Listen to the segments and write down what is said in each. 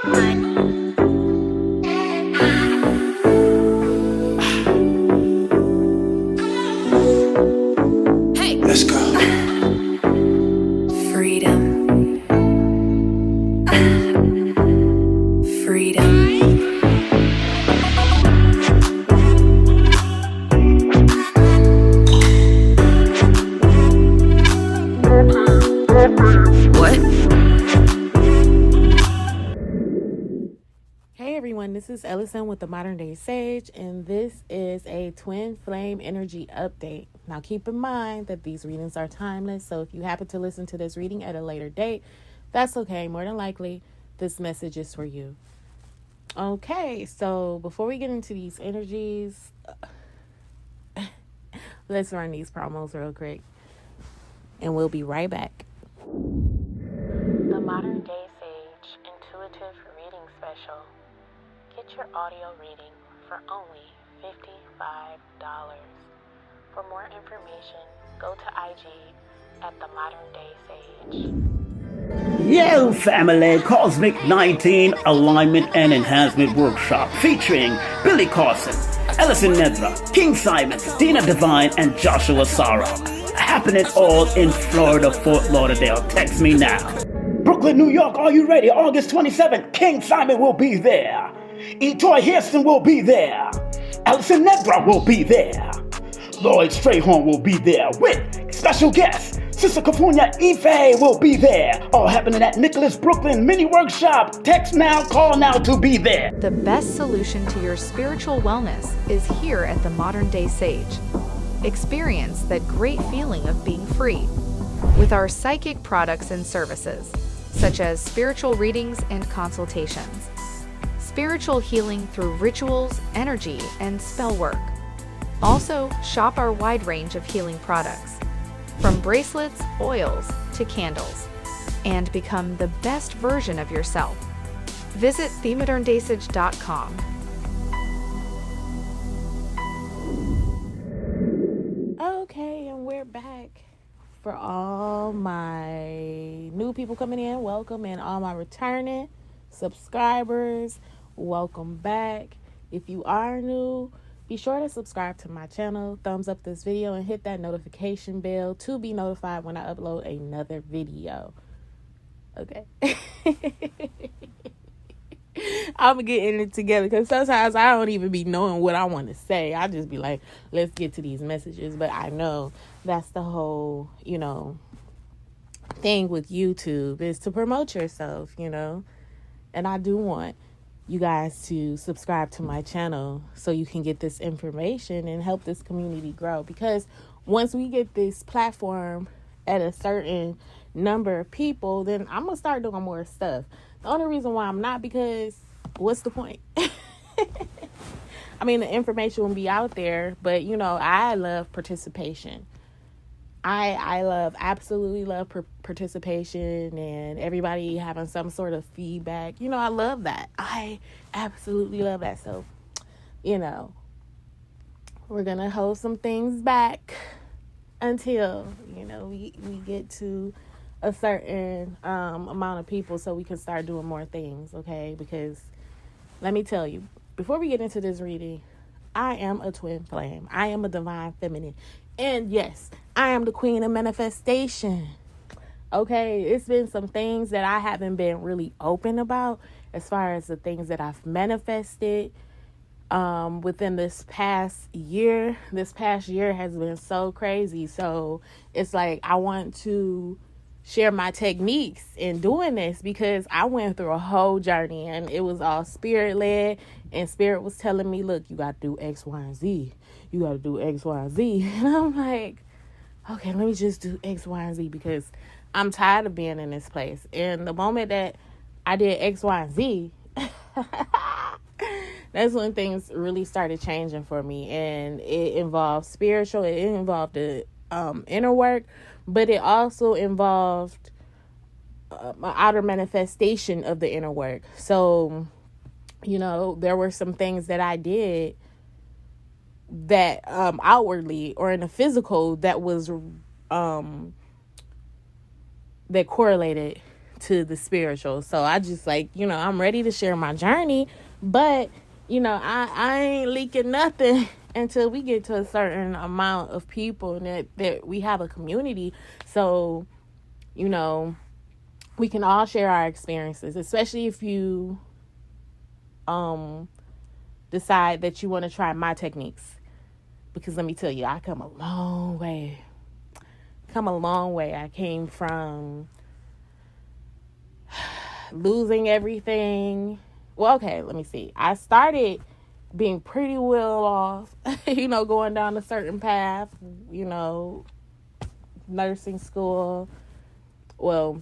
Let's go. Freedom. Freedom. What? Hey everyone, this is Elocin with the Modern Day Sage, and this is a twin flame energy update. Now keep in mind that these readings are timeless, so if you happen to listen to this reading at a later date, that's okay. More than likely, this message is for you. Okay, so before we get into these energies, let's run these promos real quick, and we'll be right back. The Modern Day Sage Intuitive Reading Special. Get your audio reading for only $55. For more information, go to IG at the Modern Day Sage. Yo family, Cosmic 19 Alignment and Enhancement Workshop featuring Billy Carson, Elocin Ned'RAH, King Simon, Dina Divine, and Joshua Sarah. Happening all in Florida, Fort Lauderdale. Text me now. Brooklyn, New York, are you ready? August 27th, King Simon will be there. Troy Hairston will be there. Elocin Ned'RAH will be there. Lloyd Strayhorn will be there with special guests. Sister California Ife will be there. All happening at Nicholas Brooklyn Mini Workshop. Text now, call now to be there. The best solution to your spiritual wellness is here at the Modern Day Sage. Experience that great feeling of being free with our psychic products and services, such as spiritual readings and consultations, spiritual healing through rituals, energy, and spell work. Also, shop our wide range of healing products, from bracelets, oils, to candles, and become the best version of yourself. Visit themoderndaysage.com. Okay, and we're back. For all my new people coming in, welcome, and all my returning subscribers, welcome back. If you are new, be sure to subscribe to my channel, thumbs up this video, and hit that notification bell to be notified when I upload another video. Okay. I'm getting it together because sometimes I don't even be knowing what I want to say. I just be like, let's get to these messages. But I know that's the whole, thing with YouTube is to promote yourself, And I do want you guys to subscribe to my channel so you can get this information and help this community grow. Because once we get this platform at a certain number of people, then I'm going to start doing more stuff. The only reason why I'm not, because what's the point? I mean, the information will be out there, but, I love participation. I absolutely love participation and everybody having some sort of feedback. I love that. I absolutely love that. So, we're going to hold some things back until, we get to a certain amount of people so we can start doing more things, okay? Because let me tell you, before we get into this reading, I am a twin flame. I am a divine feminine. And yes, I am the queen of manifestation. Okay, it's been some things that I haven't been really open about as far as the things that I've manifested within this past year. This past year has been so crazy. So it's like I want to share my techniques in doing this because I went through a whole journey and it was all spirit led, and spirit was telling me, look, you got to do X, Y, and Z. You got to do X, Y, and Z. And I'm like, okay, let me just do X, Y, and Z because I'm tired of being in this place. And the moment that I did X, Y, and Z, that's when things really started changing for me. And it involved spiritual, it involved the inner work, but it also involved my outer manifestation of the inner work. So, there were some things that I did that outwardly or in the physical that was that correlated to the spiritual. So I just like, I'm ready to share my journey, but I ain't leaking nothing until we get to a certain amount of people and that we have a community. So, we can all share our experiences, especially if you decide that you want to try my techniques. Because let me tell you, I come a long way. I came from losing everything. Well, okay, let me see. I started being pretty well off, going down a certain path, nursing school. Well,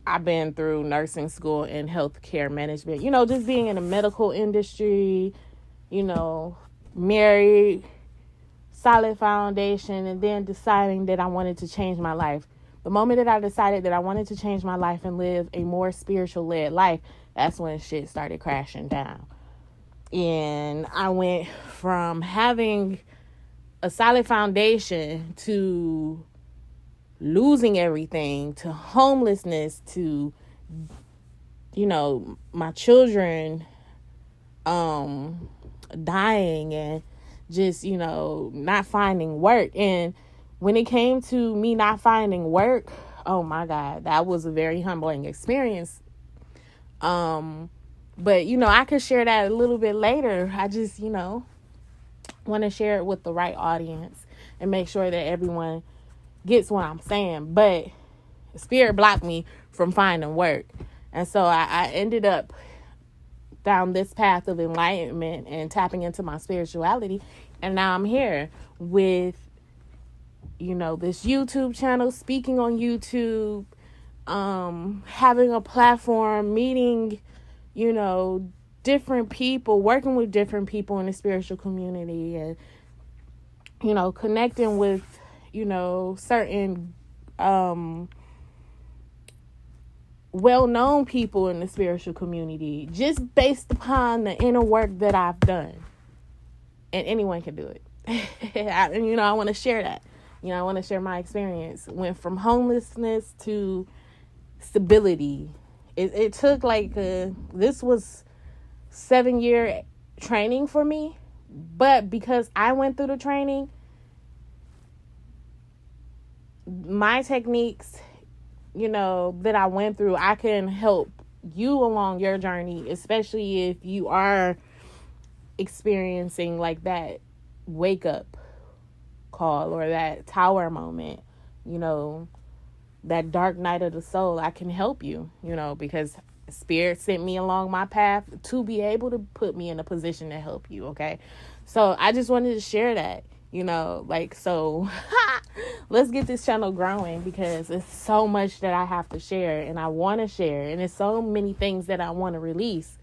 I've been through nursing school and healthcare management, just being in the medical industry, married, solid foundation, and then deciding that I wanted to change my life. The moment that I decided that I wanted to change my life and live a more spiritual-led life, that's when shit started crashing down. And I went from having a solid foundation to losing everything, to homelessness, to, my children dying, and just, not finding work. And when it came to me not finding work, oh my God, that was a very humbling experience. But, I could share that a little bit later. I just, want to share it with the right audience and make sure that everyone gets what I'm saying. But spirit blocked me from finding work. And so I ended up down this path of enlightenment and tapping into my spirituality. And now I'm here with, this YouTube channel, speaking on YouTube, having a platform, meeting, different people, working with different people in the spiritual community, and, connecting with, certain well-known people in the spiritual community, just based upon the inner work that I've done. And anyone can do it. I want to share that. I want to share my experience. Went from homelessness to stability. It took this was 7-year training for me. But because I went through the training, my techniques, that I went through, I can help you along your journey, especially if you are experiencing like that wake up call or that tower moment, that dark night of the soul. I can help you, because Spirit sent me along my path to be able to put me in a position to help you. Okay. So I just wanted to share that, so let's get this channel growing, because it's so much that I have to share and I want to share. And there's so many things that I want to release,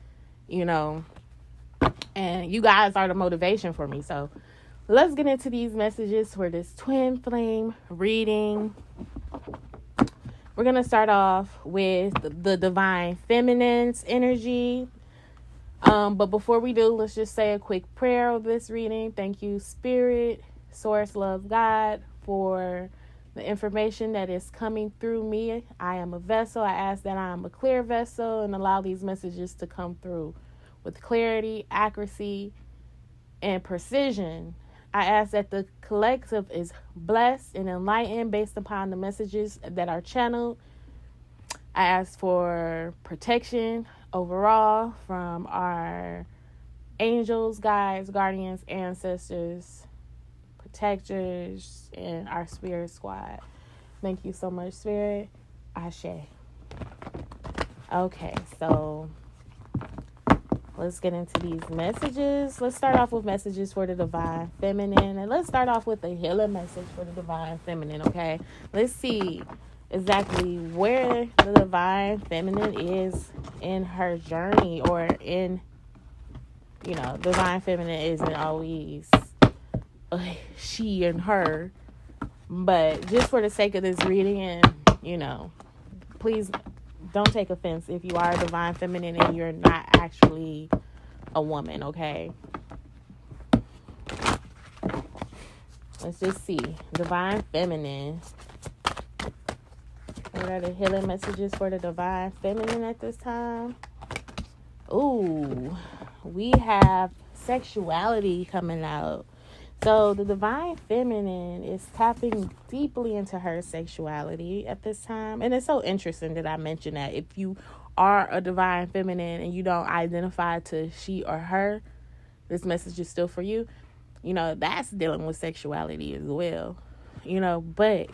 and you guys are the motivation for me. So let's get into these messages for this twin flame reading. We're going to start off with the divine feminine's energy. But before we do, let's just say a quick prayer of this reading. Thank you, Spirit, Source, Love, God, for the information that is coming through me. I am a vessel. I ask that I am a clear vessel and allow these messages to come through with clarity, accuracy, and precision. I ask that the collective is blessed and enlightened based upon the messages that are channeled. I ask for protection overall from our angels, guides, guardians, ancestors, protectors, and our spirit squad. Thank you so much, Spirit. Ashe. Okay, so let's get into these messages. Let's start off with messages for the divine feminine. And let's start off with a healing message for the divine feminine, okay? Let's see exactly where the divine feminine is in her journey, or in, divine feminine isn't always she and her. But just for the sake of this reading, and, please don't take offense if you are a divine feminine and you're not actually a woman, okay? Let's just see. Divine feminine. What are the healing messages for the divine feminine at this time? Ooh, we have sexuality coming out. So the divine feminine is tapping deeply into her sexuality at this time. And it's so interesting that I mentioned that. If you are a divine feminine and you don't identify to she or her, this message is still for you. You know, that's dealing with sexuality as well. You know, but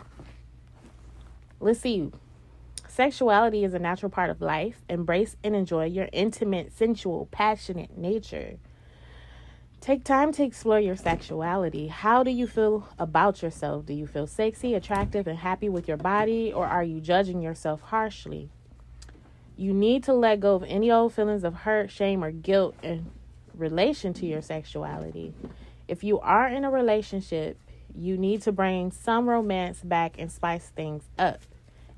let's see. Sexuality is a natural part of life. Embrace and enjoy your intimate, sensual, passionate nature. Take time to explore your sexuality. How do you feel about yourself? Do you feel sexy, attractive, and happy with your body, or are you judging yourself harshly? You need to let go of any old feelings of hurt, shame, or guilt in relation to your sexuality. If you are in a relationship, you need to bring some romance back and spice things up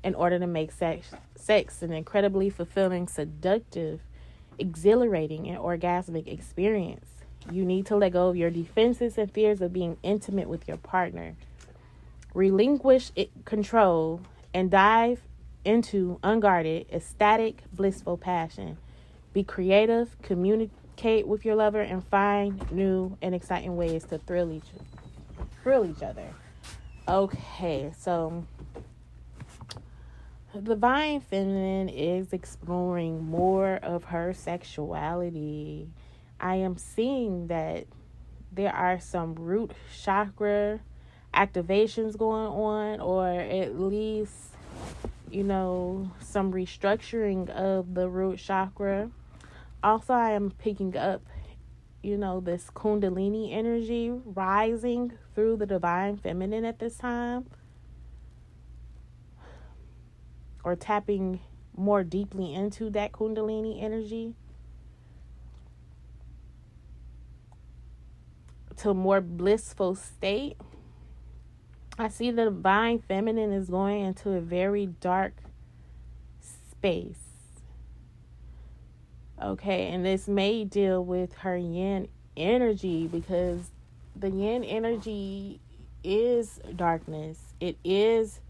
in order to make sex an incredibly fulfilling, seductive, exhilarating, and orgasmic experience. You need to let go of your defenses and fears of being intimate with your partner. Relinquish control and dive into unguarded, ecstatic, blissful passion. Be creative, communicate with your lover, and find new and exciting ways to thrill each other. Okay, so the divine feminine is exploring more of her sexuality. I am seeing that there are some root chakra activations going on, or at least, you know, some restructuring of the root chakra. Also, I am picking up, you know, this Kundalini energy rising through the divine feminine at this time, or tapping more deeply into that Kundalini energy to a more blissful state. I see the divine feminine is going into a very dark space. Okay, and this may deal with her yin energy, because the yin energy is darkness. It is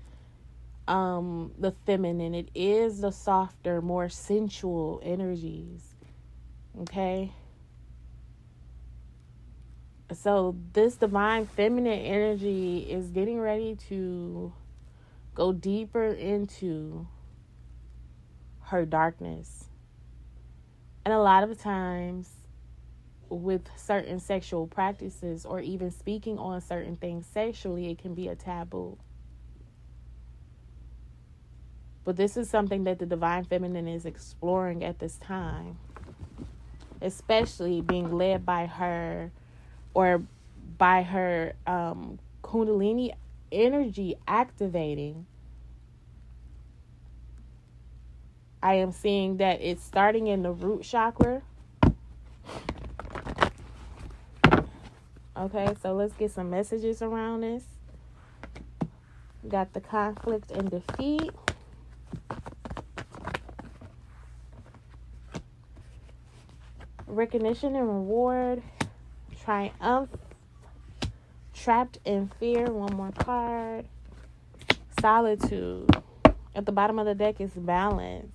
the feminine. It is the softer, more sensual energies. Okay? So this divine feminine energy is getting ready to go deeper into her darkness. And a lot of times with certain sexual practices, or even speaking on certain things sexually, it can be a taboo. But this is something that the divine feminine is exploring at this time, especially being led by her, or by her Kundalini energy activating. I am seeing that it's starting in the root chakra. Okay, so let's get some messages around this. We got the conflict and defeat. Recognition and reward. Triumph. Trapped in fear. One more card. Solitude. At the bottom of the deck is balance.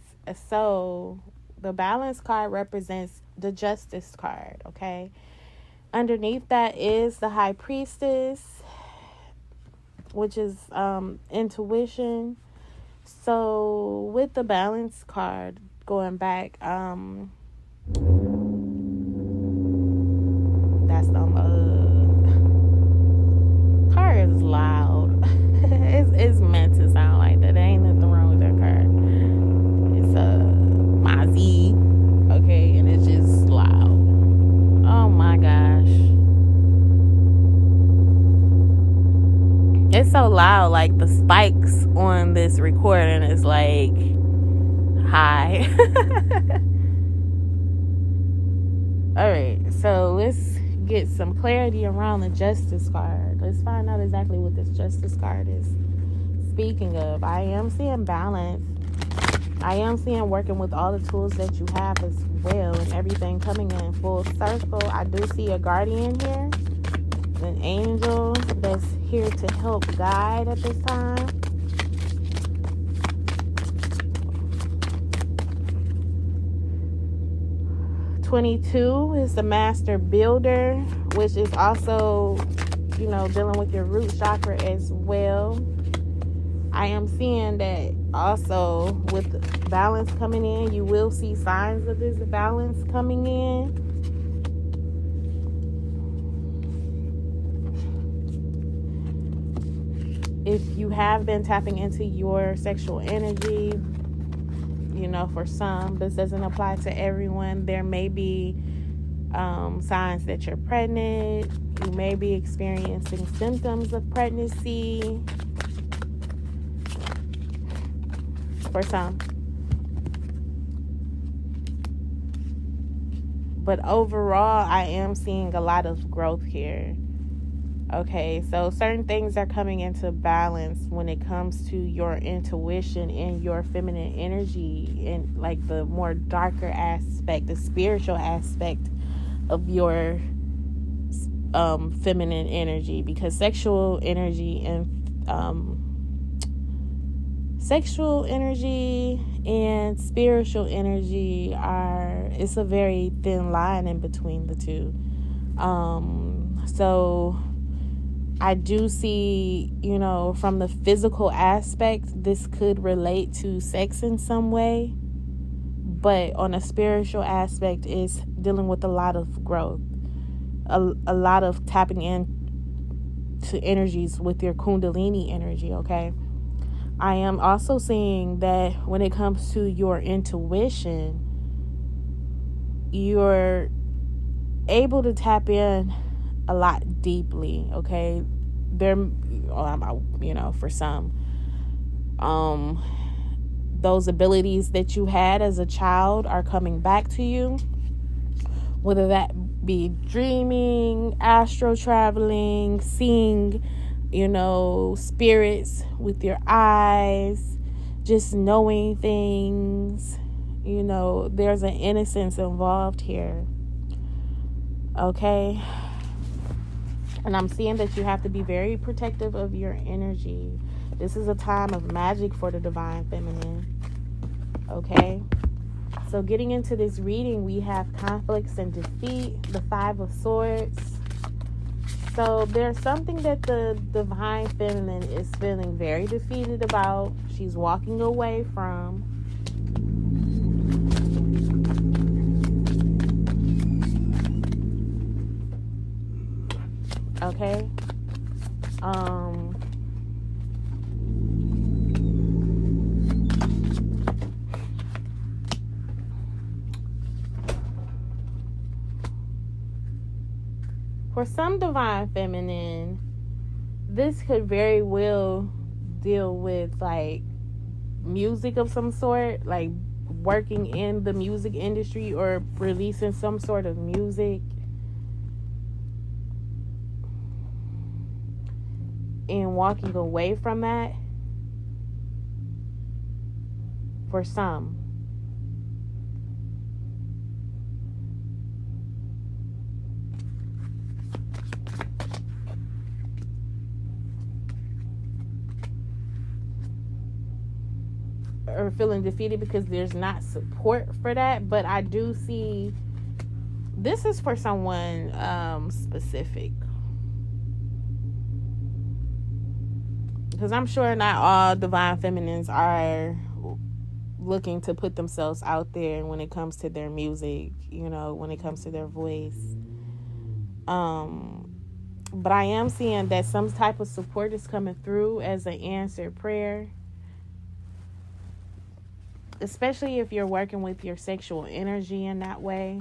So the balance card represents the justice card. Okay. Underneath that is the high priestess, which is intuition. So with the balance card going back, that's card is loud. it's meant to sound like that. There ain't nothing wrong with that card. It's Mazi, okay, and it's just loud. Oh my gosh, it's so loud. Like the spikes on this recording is like high. All right, so let's get some clarity around the justice card. Let's find out exactly what this justice card is speaking of. I am seeing balance. I am seeing working with all the tools that you have as well, and everything coming in full circle. I do see a guardian here, an angel that's here to help guide at this time. 22 is the Master Builder, which is also, dealing with your root chakra as well. I am seeing that also with balance coming in, you will see signs of this balance coming in. If you have been tapping into your sexual energy, for some, this doesn't apply to everyone. There may be signs that you're pregnant. You may be experiencing symptoms of pregnancy for some. But overall, I am seeing a lot of growth here. Okay, so certain things are coming into balance when it comes to your intuition and your feminine energy, and like the more darker aspect, the spiritual aspect of your feminine energy, because sexual energy and spiritual energy it's a very thin line in between the two. So I do see, from the physical aspect, this could relate to sex in some way. But on a spiritual aspect, it's dealing with a lot of growth. A lot of tapping in to energies with your Kundalini energy, okay? I am also seeing that when it comes to your intuition, you're able to tap in a lot deeply, okay? For some, those abilities that you had as a child are coming back to you, whether that be dreaming, astral traveling, seeing, spirits with your eyes, just knowing things. There's an innocence involved here, okay? And I'm seeing that you have to be very protective of your energy. This is a time of magic for the divine feminine. Okay? So getting into this reading, we have conflicts and defeat, the 5 of Swords. So there's something that the divine feminine is feeling very defeated about. She's walking away from. Okay. For some divine feminine, this could very well deal with like music of some sort, like working in the music industry or releasing some sort of music. And walking away from that for some. Or feeling defeated because there's not support for that. But I do see this is for someone specific. Because I'm sure not all divine feminines are looking to put themselves out there when it comes to their music, when it comes to their voice. But I am seeing that some type of support is coming through as an answered prayer. Especially if you're working with your sexual energy in that way.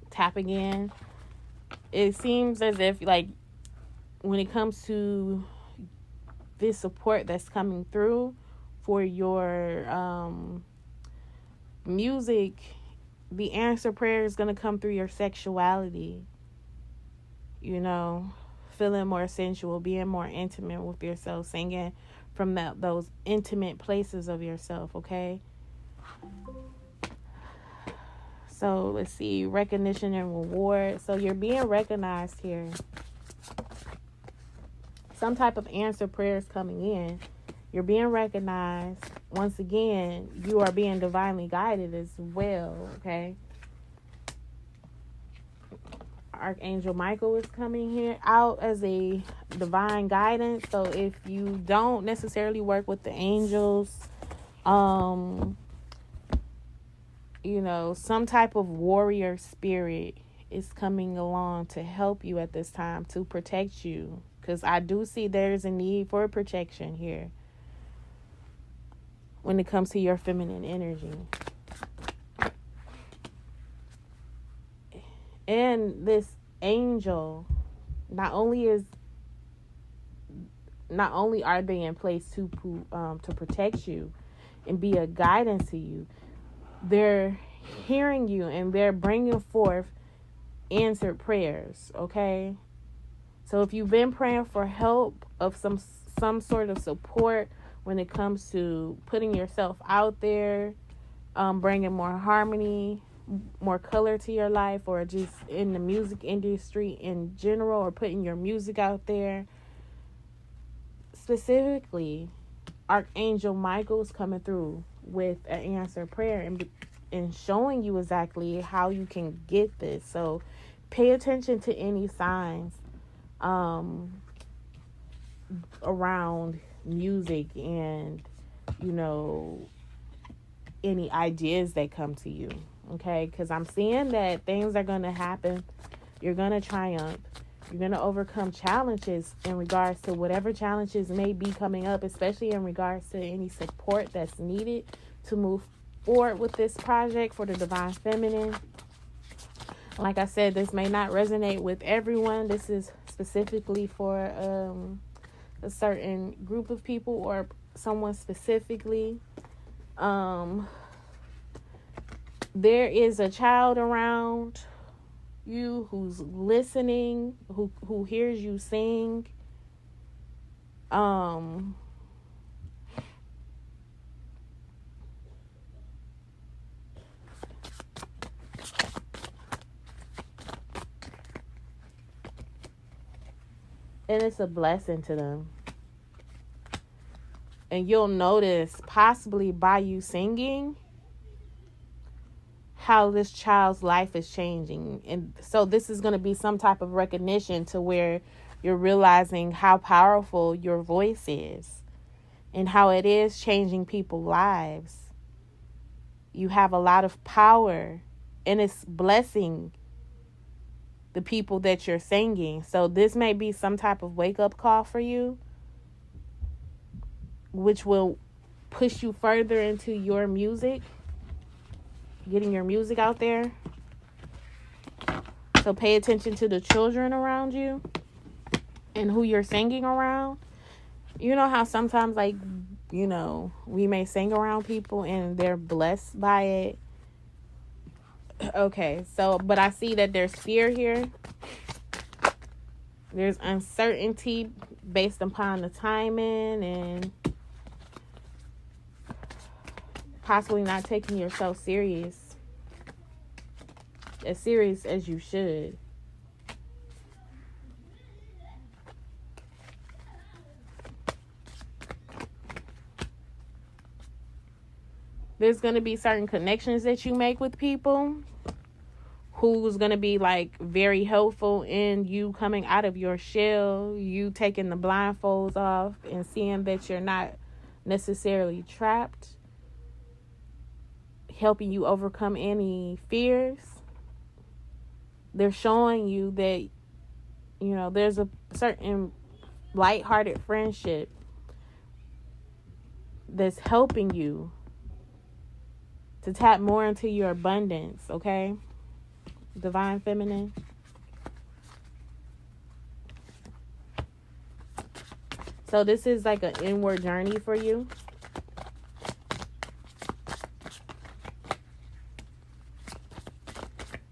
Tapping in. It seems as if, like, when it comes to this support that's coming through for your music, the answer prayer is going to come through your sexuality. Feeling more sensual, being more intimate with yourself, singing from those intimate places of yourself, okay? So let's see, recognition and reward. So you're being recognized here. Some type of answer prayer is coming in. You're being recognized. Once again, you are being divinely guided as well, okay? Archangel Michael is coming here out as a divine guidance. So if you don't necessarily work with the angels, you know, some type of warrior spirit is coming along to help you at this time, to protect you. Because I do see there's a need for protection here when it comes to your feminine energy. And this angel, not only are they in place to protect you and be a guidance to you, they're hearing you and they're bringing forth answered prayers. Okay, so if you've been praying for help of some sort of support when it comes to putting yourself out there, bringing more harmony, more color to your life, or just in the music industry in general, or putting your music out there, specifically, Archangel Michael's coming through with an answered prayer and showing you exactly how you can get this. So pay attention to any signs around music and, you know, any ideas that come to you. Okay, because I'm seeing that things are going to happen. You're going to triumph. You're going to overcome challenges in regards to whatever challenges may be coming up, especially in regards to any support that's needed to move forward with this project for the Divine Feminine. Like I said, this may not resonate with everyone. This is specifically for a certain group of people or someone specifically. There is a child around you who's listening, who hears you sing. And it's a blessing to them. And you'll notice, possibly by you singing, how this child's life is changing. And so this is going to be some type of recognition to where you're realizing how powerful your voice is and how it is changing people's lives. You have a lot of power, and it's blessing the people that you're singing. So this may be some type of wake-up call for you, which will push you further into your music, getting your music out there. So pay attention to the children around you and who you're singing around. You know how sometimes, like, you know, we may sing around people and they're blessed by it. Okay, so, but I see that there's fear here. There's uncertainty based upon the timing and possibly not taking yourself serious as you should. There's going to be certain connections that you make with people who's going to be like very helpful in you coming out of your shell, you taking the blindfolds off and seeing that you're not necessarily trapped, helping you overcome any fears. They're showing you that, you know, there's a certain lighthearted friendship that's helping you to tap more into your abundance, okay? Divine Feminine. So this is like an inward journey for you.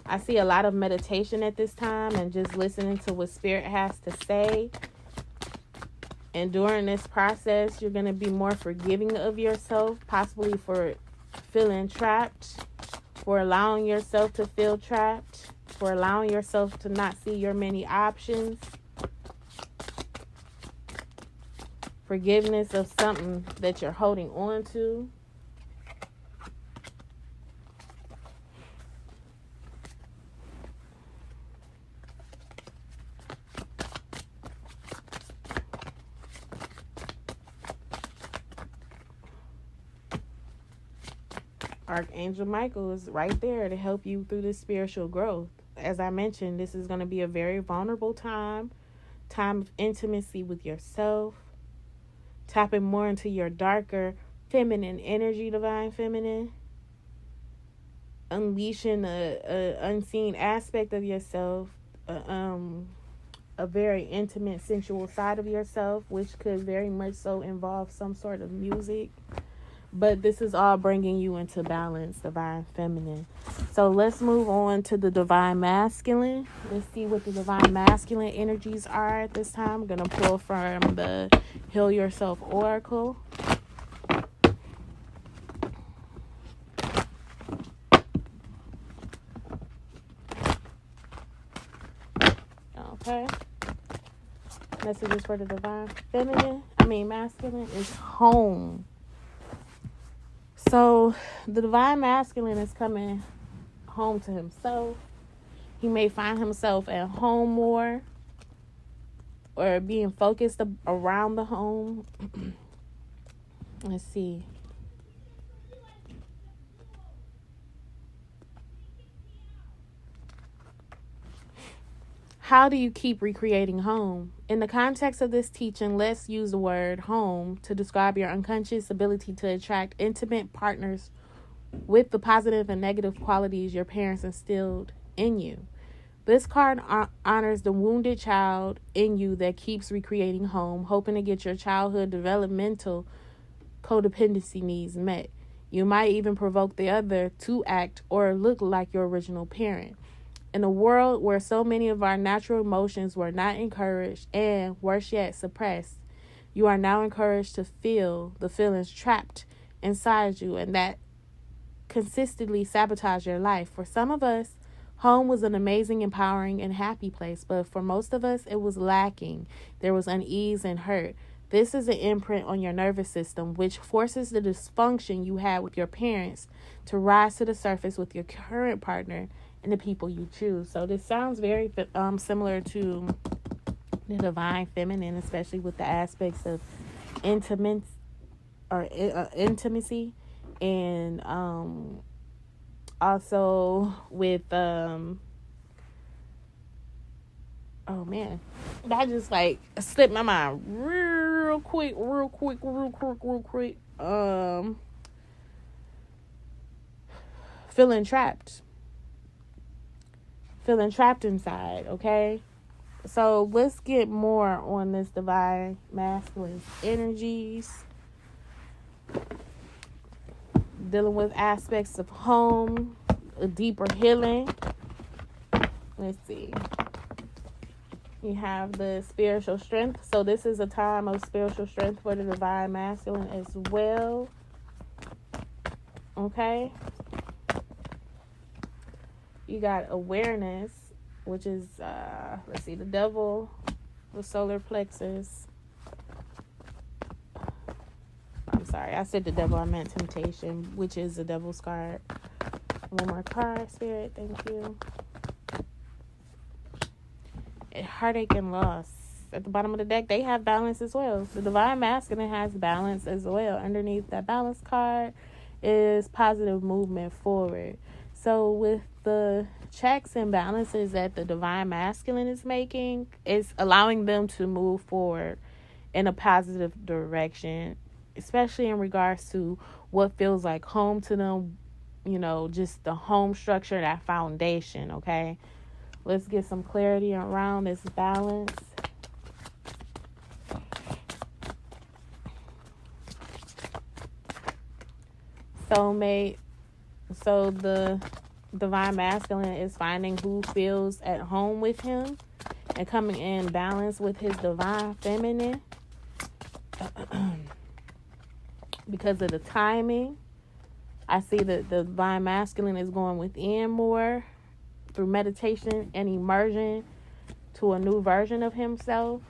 I see a lot of meditation at this time and just listening to what Spirit has to say. And during this process, you're going to be more forgiving of yourself, possibly for feeling trapped, for allowing yourself to feel trapped, for allowing yourself to not see your many options. Forgiveness of something that you're holding on to. Archangel Michael is right there to help you through this spiritual growth. As I mentioned, this is going to be a very vulnerable time of intimacy with yourself, tapping more into your darker feminine energy, divine feminine, unleashing a unseen aspect of yourself, a very intimate, sensual side of yourself, which could very much so involve some sort of music. But this is all bringing you into balance, divine feminine. So let's move on to the divine masculine. Let's see what the divine masculine energies are at this time. I'm going to pull from the Heal Yourself Oracle. Okay. Messages for the divine masculine is home. So the divine masculine is coming home to himself. He may find himself at home more or being focused around the home. Let's see. How do you keep recreating home? In the context of this teaching, let's use the word home to describe your unconscious ability to attract intimate partners with the positive and negative qualities your parents instilled in you. This card honors the wounded child in you that keeps recreating home, hoping to get your childhood developmental codependency needs met. You might even provoke the other to act or look like your original parent. In a world where so many of our natural emotions were not encouraged and, worse yet, suppressed, you are now encouraged to feel the feelings trapped inside you and that consistently sabotage your life. For some of us, home was an amazing, empowering, and happy place, but for most of us, it was lacking. There was unease and hurt. This is an imprint on your nervous system, which forces the dysfunction you had with your parents to rise to the surface with your current partner and the people you choose. So this sounds very similar to the divine feminine, especially with the aspects of intimacy and also with oh man, that just like slipped my mind real quick. Feeling trapped inside. Okay, so let's get more on this divine masculine energies, dealing with aspects of home, a deeper healing. Let's see. You have the spiritual strength. So this is a time of spiritual strength for the divine masculine as well. Okay. You got awareness, which is, let's see, the devil, the solar plexus. I'm sorry, I said the devil, I meant temptation, which is the devil's card. One more card, Spirit, thank you. Heartache and loss. At the bottom of the deck, they have balance as well. The divine masculine has balance as well. Underneath that balance card is positive movement forward. So with the checks and balances that the divine masculine is making, it's allowing them to move forward in a positive direction, especially in regards to what feels like home to them, you know, just the home structure, that foundation, okay? Let's get some clarity around this balance. Soulmate. So the divine masculine is finding who feels at home with him and coming in balance with his divine feminine. Because of the timing, I see that the divine masculine is going within more through meditation and immersion to a new version of himself,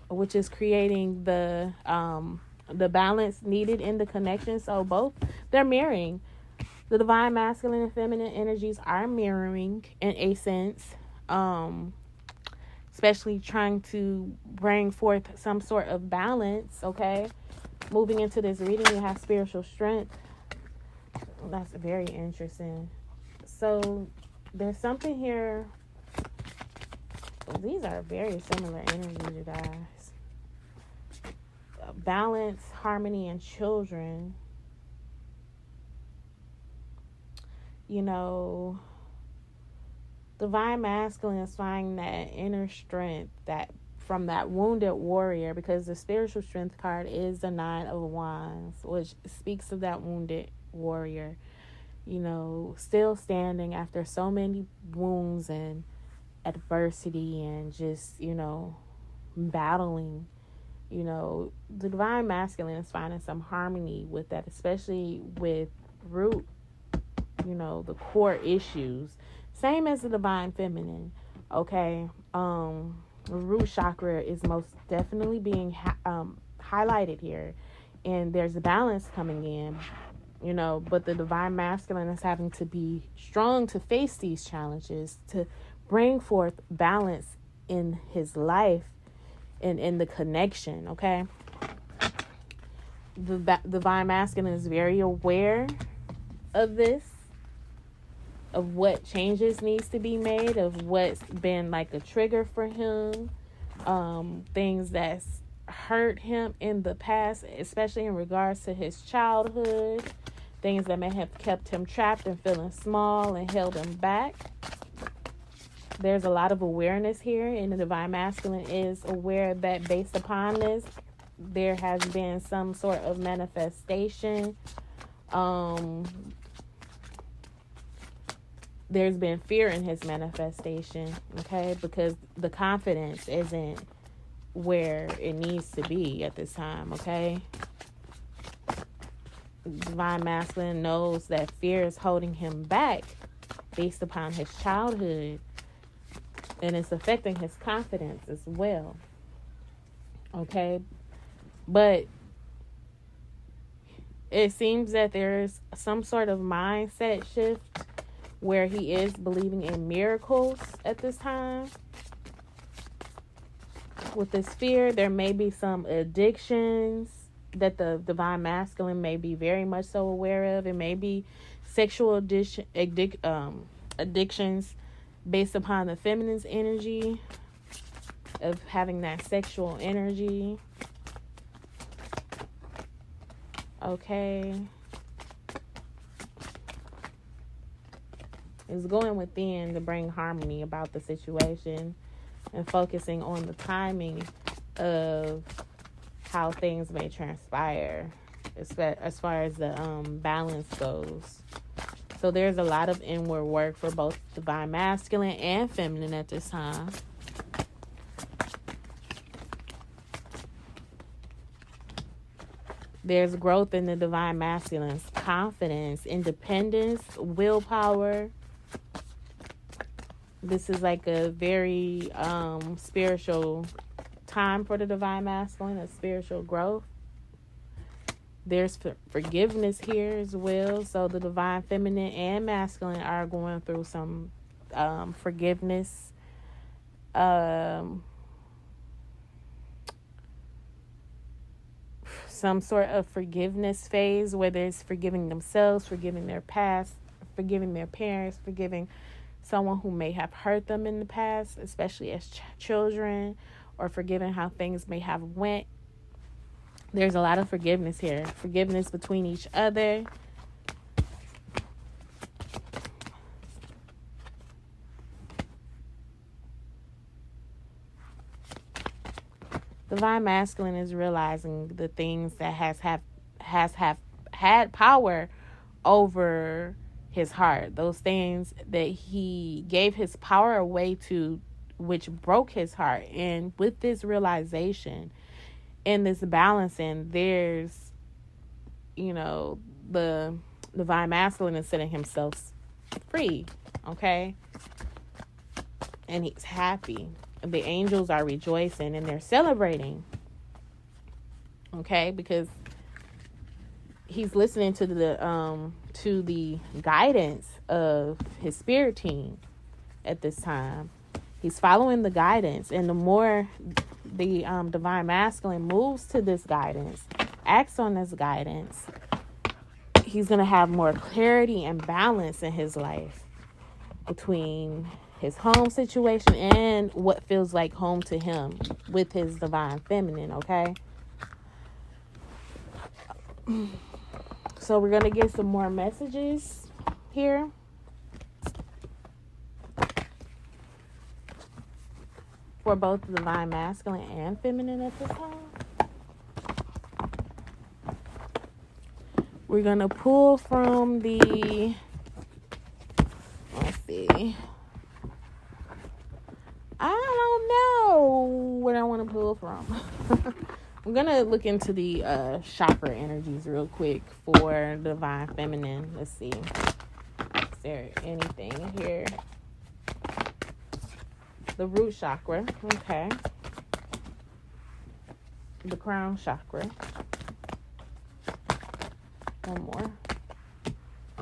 which is creating the balance needed in the connection. So both, they're mirroring. The divine masculine and feminine energies are mirroring in a sense, especially trying to bring forth some sort of balance, okay? Moving into this reading, you have spiritual strength. That's very interesting. So there's something here. These are very similar energies, you guys. Balance, harmony, and children. You know, divine masculine is finding that inner strength that from that wounded warrior, because the spiritual strength card is the 9 of Wands, which speaks of that wounded warrior, you know, still standing after so many wounds and adversity and just, you know, battling. You know, the divine masculine is finding some harmony with that, especially with root, you know, the core issues. Same as the divine feminine, okay? The root chakra is most definitely being highlighted here. And there's a balance coming in, you know, but the divine masculine is having to be strong to face these challenges, to bring forth balance in his life and in the connection, okay? The divine masculine is very aware of this, of what changes needs to be made, of what's been like a trigger for him, things that's hurt him in the past, especially in regards to his childhood, things that may have kept him trapped and feeling small and held him back. There's a lot of awareness here, and the divine masculine is aware that based upon this, there has been some sort of manifestation. There's been fear in his manifestation, okay? Because the confidence isn't where it needs to be at this time, okay? Divine masculine knows that fear is holding him back based upon his childhood, and it's affecting his confidence as well, okay? But it seems that there's some sort of mindset shift where he is believing in miracles at this time. With this fear, there may be some addictions that the divine masculine may be very much so aware of. It may be sexual addictions based upon the feminine's energy, of having that sexual energy. Okay. Is going within to bring harmony about the situation and focusing on the timing of how things may transpire as far as the balance goes. So there's a lot of inward work for both divine masculine and feminine at this time. There's growth in the divine masculine's confidence, independence, willpower. This is like a very spiritual time for the divine masculine, a spiritual growth. There's forgiveness here as well. So the divine feminine and masculine are going through some forgiveness. Some sort of forgiveness phase, whether it's forgiving themselves, forgiving their past, forgiving their parents, forgiving someone who may have hurt them in the past, especially as children, or forgiving how things may have went. There's a lot of forgiveness here. Forgiveness between each other. Divine masculine is realizing the things that has had power over his heart. Those things that he gave his power away to, which broke his heart. And with this realization and this balancing, there's, you know, the divine masculine is setting himself free, okay? And he's happy. The angels are rejoicing and they're celebrating, okay? Because he's listening to the guidance of his spirit team at this time. He's following the guidance, and the more the divine masculine moves to this guidance, acts on this guidance, he's going to have more clarity and balance in his life between his home situation and what feels like home to him with his divine feminine, okay? So we're going to get some more messages here. For both the divine masculine and feminine at this time. We're going to pull from the, let's see. I don't know what I want to pull from. I'm going to look into the chakra energies real quick for divine feminine. Let's see. Is there anything here? The root chakra. Okay. The crown chakra. One more.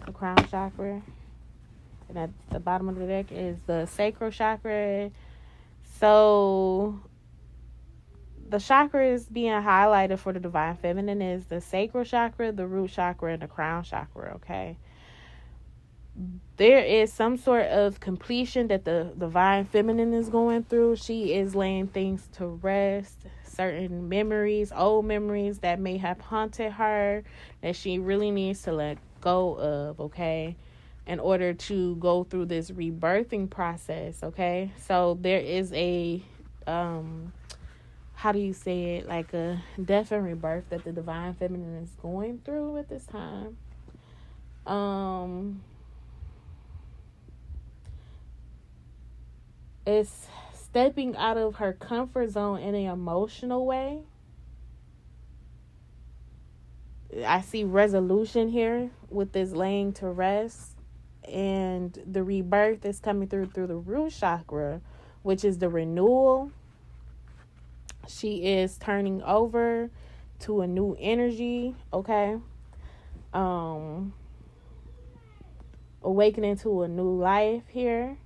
The crown chakra. And at the bottom of the deck is the sacral chakra. So the chakras being highlighted for the divine feminine is the sacral chakra, the root chakra, and the crown chakra, okay? There is some sort of completion that the divine feminine is going through. She is laying things to rest, certain memories, old memories that may have haunted her, that she really needs to let go of, okay, in order to go through this rebirthing process, okay? So there is a, how do you say it, like a death and rebirth that the divine feminine is going through at this time. It's stepping out of her comfort zone in an emotional way. I see resolution here with this laying to rest. And the rebirth is coming through the root chakra, which is the renewal. She is turning over to a new energy, okay? Awakening to a new life here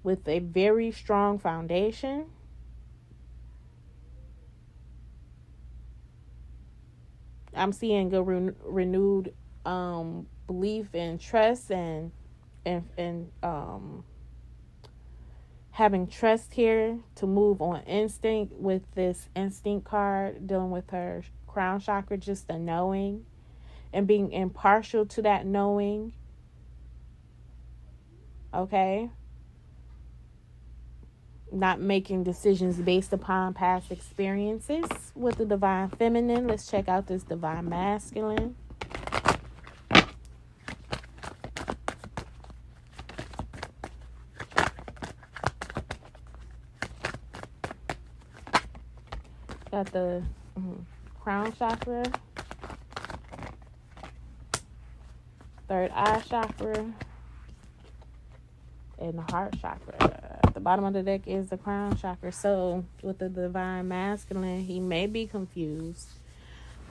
with a very strong foundation. I'm seeing a renewed belief and trust and having trust here to move on instinct with this instinct card, dealing with her crown chakra, just a knowing and being impartial to that knowing. Okay? Not making decisions based upon past experiences with the divine feminine. Let's check out this divine masculine. Got the crown chakra, third eye chakra, and the heart chakra. At the bottom of the deck is the crown chakra. So with the divine masculine, he may be confused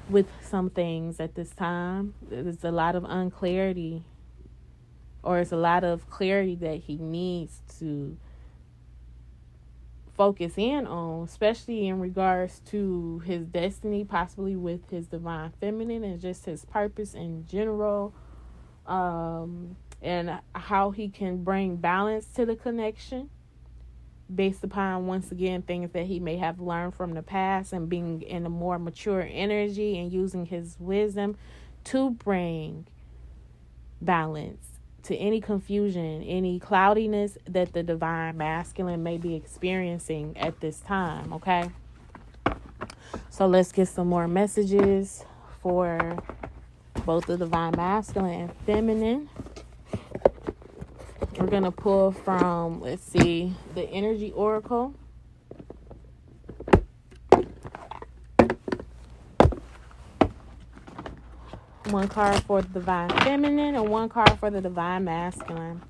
with some things at this time. There's a lot of unclarity, or it's a lot of clarity that he needs to focus in on, especially in regards to his destiny, possibly with his divine feminine and just his purpose in general, and how he can bring balance to the connection based upon, once again, things that he may have learned from the past, and being in a more mature energy and using his wisdom to bring balance to any confusion, any cloudiness that the divine masculine may be experiencing at this time, okay? So let's get some more messages for both the divine masculine and feminine. We're going to pull from, let's see, the energy oracle. One card for the divine feminine and one card for the divine masculine.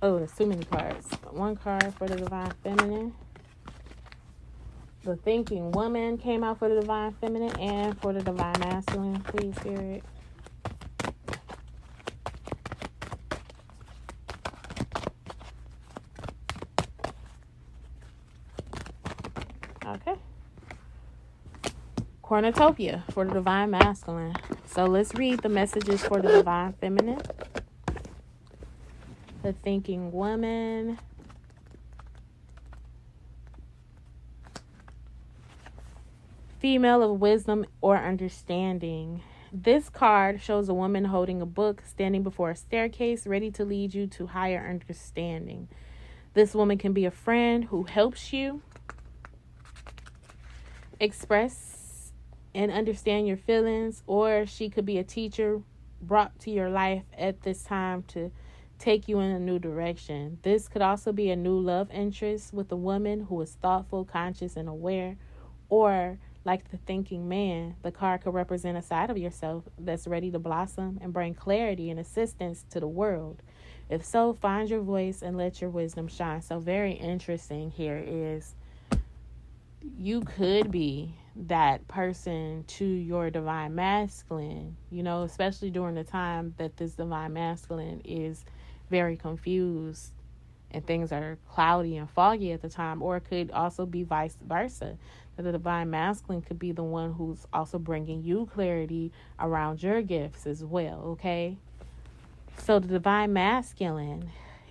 Oh, there's too many cards. One card for the divine feminine. The thinking woman came out for the divine feminine and for the divine masculine. Please, Spirit. Okay. cornucopia for the divine masculine. So let's read the messages for the divine feminine. The thinking woman. Female of wisdom or understanding. This card shows a woman holding a book, standing before a staircase, ready to lead you to higher understanding. This woman can be a friend who helps you express and understand your feelings, or she could be a teacher brought to your life at this time to take you in a new direction. This could also be a new love interest with a woman who is thoughtful, conscious, and aware, or like the thinking man, the card could represent a side of yourself that's ready to blossom and bring clarity and assistance to the world. If so, find your voice and let your wisdom shine. So very interesting here is you could be that person to your divine masculine, especially during the time that this divine masculine is very confused and things are cloudy and foggy at the time, or it could also be vice versa. The divine masculine could be the one who's also bringing you clarity around your gifts as well, okay? So the divine masculine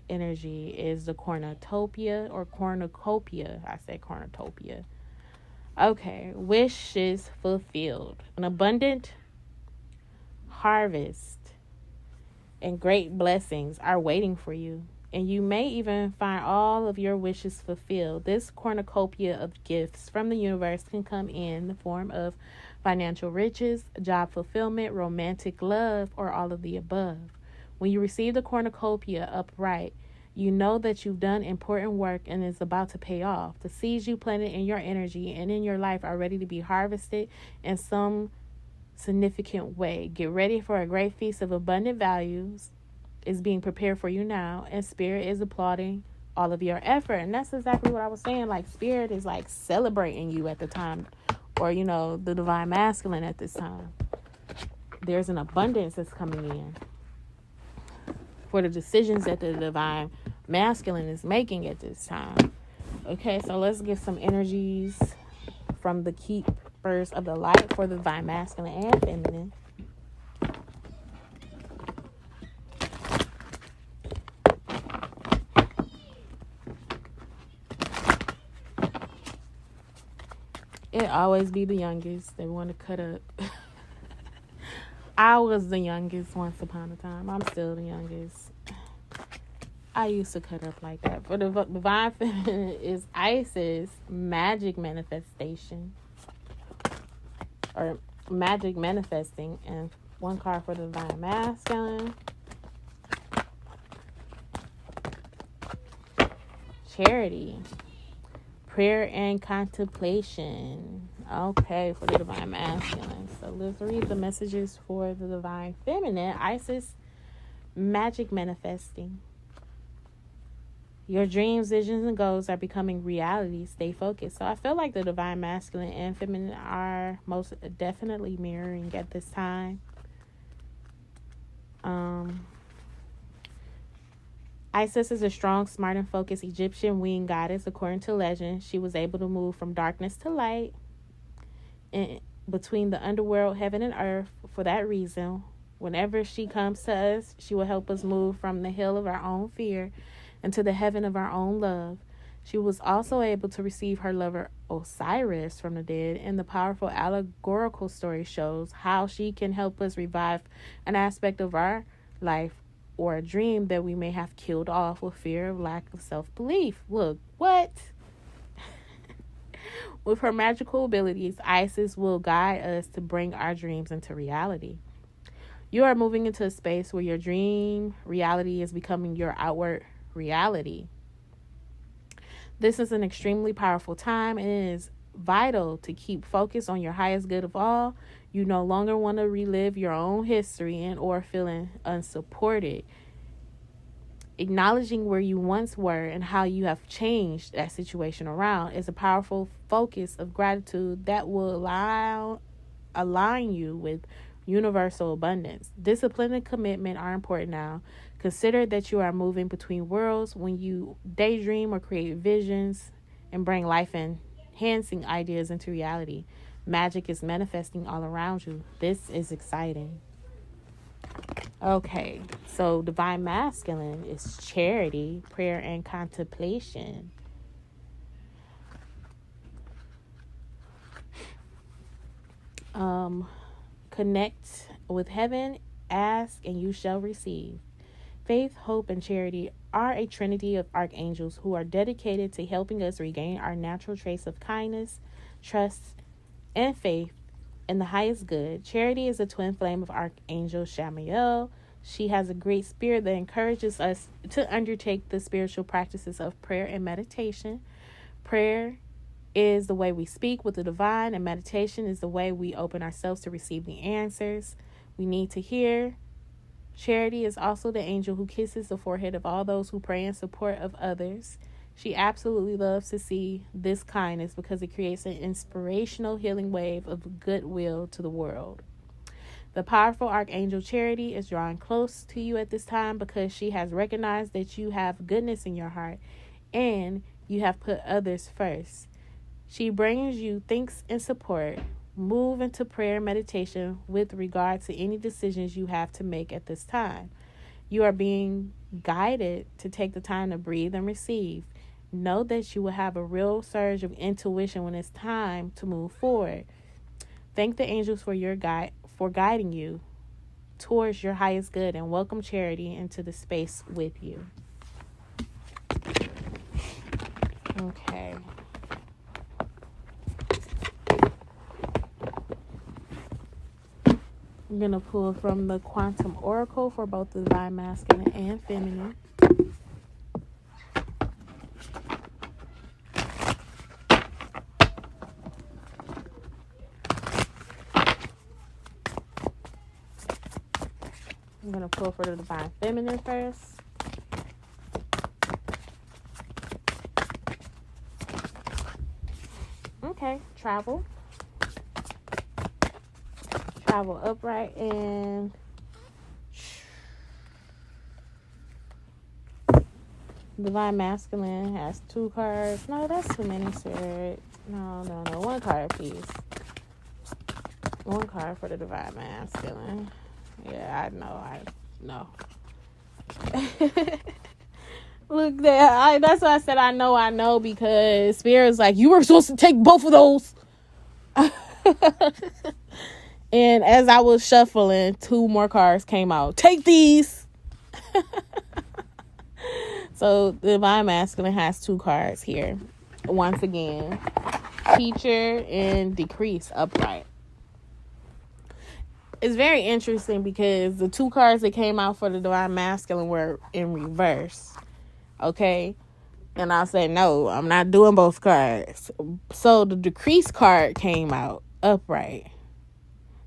energy is the cornucopia or cornucopia. I said cornucopia. Okay, wishes fulfilled. An abundant harvest and great blessings are waiting for you. And you may even find all of your wishes fulfilled. This cornucopia of gifts from the universe can come in the form of financial riches, job fulfillment, romantic love, or all of the above. When you receive the cornucopia upright, you know that you've done important work and it's about to pay off. The seeds you planted in your energy and in your life are ready to be harvested in some significant way. Get ready for a great feast of abundant values is being prepared for you now, and spirit is applauding all of your effort. And that's exactly what I was saying. Like, spirit is like celebrating you at the time, or the divine masculine at this time. There's an abundance that's coming in for the decisions that the divine masculine is making at this time. Okay, so let's get some energies from the keepers of the light for the divine masculine and feminine. It always be the youngest. They want to cut up. I was the youngest once upon a time. I'm still the youngest. I used to cut up like that. For the divine feminine is Isis, magic manifestation. Or magic manifesting. And one card for the divine masculine. Charity. Prayer and contemplation. Okay, for the divine masculine. So let's read the messages for the divine feminine. Isis, magic manifesting. Your dreams, visions, and goals are becoming reality. Stay focused. So I feel like the divine masculine and feminine are most definitely mirroring at this time. Isis is a strong, smart, and focused Egyptian winged goddess. According to legend, she was able to move from darkness to light and between the underworld, heaven, and earth. For that reason, whenever she comes to us, she will help us move from the hill of our own fear into the heaven of our own love. She was also able to receive her lover Osiris from the dead, and the powerful allegorical story shows how she can help us revive an aspect of our life or a dream that we may have killed off with fear of lack of self-belief. Look, what? With her magical abilities, Isis will guide us to bring our dreams into reality. You are moving into a space where your dream reality is becoming your outward reality. This is an extremely powerful time, and it is vital to keep focused on your highest good of all. You no longer want to relive your own history and or feeling unsupported. Acknowledging where you once were and how you have changed that situation around is a powerful focus of gratitude that will align you with universal abundance. Discipline and commitment are important now. Consider that you are moving between worlds when you daydream or create visions and bring life-enhancing ideas into reality. Magic is manifesting all around you. This is exciting. Okay, so Divine Masculine is charity, prayer, and contemplation. Connect with heaven, ask, and you shall receive. Faith, hope, and charity are a trinity of archangels who are dedicated to helping us regain our natural trace of kindness, trust, and faith in the highest good. Charity is a twin flame of Archangel Shamael. She has a great spirit that encourages us to undertake the spiritual practices of prayer and meditation. Prayer is the way we speak with the divine, and meditation is the way we open ourselves to receive the answers we need to hear. Charity is also the angel who kisses the forehead of all those who pray in support of others. She absolutely loves to see this kindness because it creates an inspirational healing wave of goodwill to the world. The powerful Archangel Charity is drawing close to you at this time because she has recognized that you have goodness in your heart and you have put others first. She brings you thanks and support. Move into prayer and meditation with regard to any decisions you have to make at this time. You are being guided to take the time to breathe and receive. Know that you will have a real surge of intuition when it's time to move forward. Thank the angels for guiding you towards your highest good, and welcome Charity into the space with you. Okay. I'm going to pull from the Quantum Oracle for both the Divine Masculine and Feminine. I'm going to pull for the Divine Feminine first. Okay, travel. Travel upright, and Divine Masculine has 2 cards. No, that's too many, sir. No. 1 card, please. 1 card for the Divine Masculine. Yeah, I know. Look there. That's why I said I know, because Spirit's like, you were supposed to take both of those. And as I was shuffling, 2 more cards came out. Take these. So the Divine Masculine has 2 cards here. Once again, Teacher and Decrease upright. It's very interesting because the 2 cards that came out for the Divine Masculine were in reverse. Okay? And I said, no, I'm not doing both cards. So the Decrease card came out upright.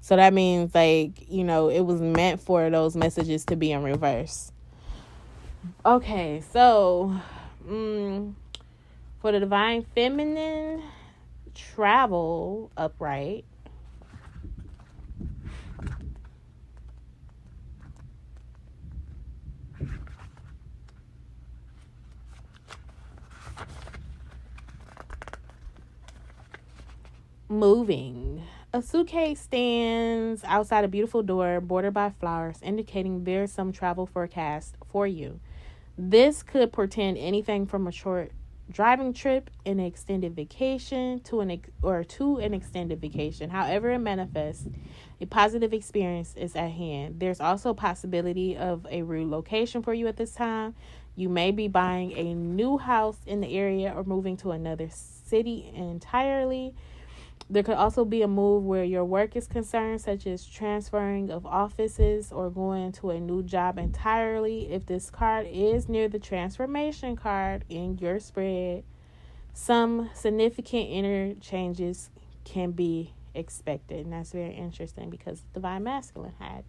So that means, it was meant for those messages to be in reverse. Okay, so for the Divine Feminine, travel upright. Moving. A suitcase stands outside a beautiful door bordered by flowers, indicating there's some travel forecast for you. This could portend anything from a short driving trip, an extended vacation, to an extended vacation. However it manifests, a positive experience is at hand. There's also a possibility of a relocation for you at this time. You may be buying a new house in the area or moving to another city entirely. There could also be a move where your work is concerned, such as transferring of offices or going to a new job entirely. If this card is near the transformation card in your spread, some significant inner changes can be expected. And that's very interesting because Divine Masculine had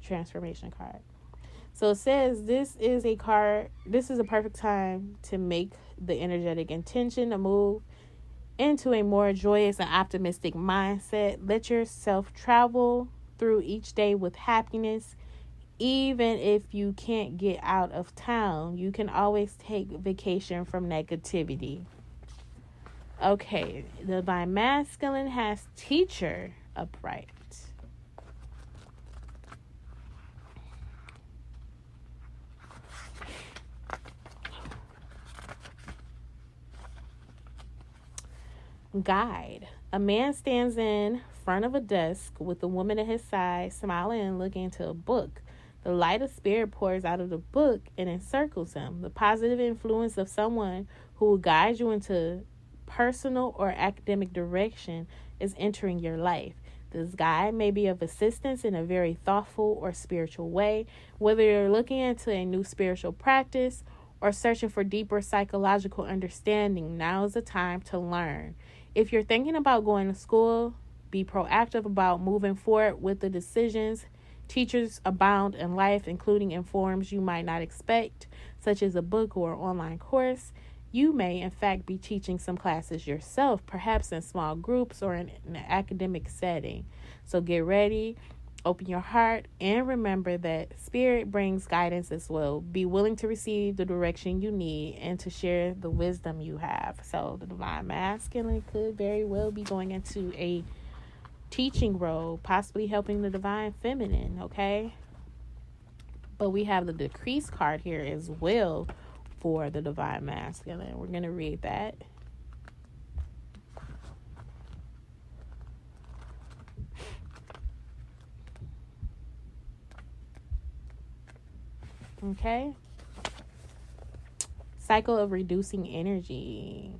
transformation card. So it says this is a perfect time to make the energetic intention to move into a more joyous and optimistic mindset. Let yourself travel through each day with happiness. Even if you can't get out of town, you can always take vacation from negativity. Okay, the Divine Masculine has Teacher upright. Guide. A man stands in front of a desk with a woman at his side, smiling and looking into a book. The light of spirit pours out of the book and encircles him. The positive influence of someone who will guide you into personal or academic direction is entering your life. This guide may be of assistance in a very thoughtful or spiritual way, whether you're looking into a new spiritual practice or searching for deeper psychological understanding. Now is the time to learn. If you're thinking about going to school, be proactive about moving forward with the decisions. Teachers abound in life, including in forms you might not expect, such as a book or online course. You may, in fact, be teaching some classes yourself, perhaps in small groups or in an academic setting. So get ready, open your heart, and remember that Spirit brings guidance as well. Be willing to receive the direction you need and to share the wisdom you have. So the Divine Masculine could very well be going into a teaching role, possibly helping the Divine Feminine, okay? But we have the Decrease card here as well for the Divine Masculine. We're going to read that. Okay. Cycle of reducing energy.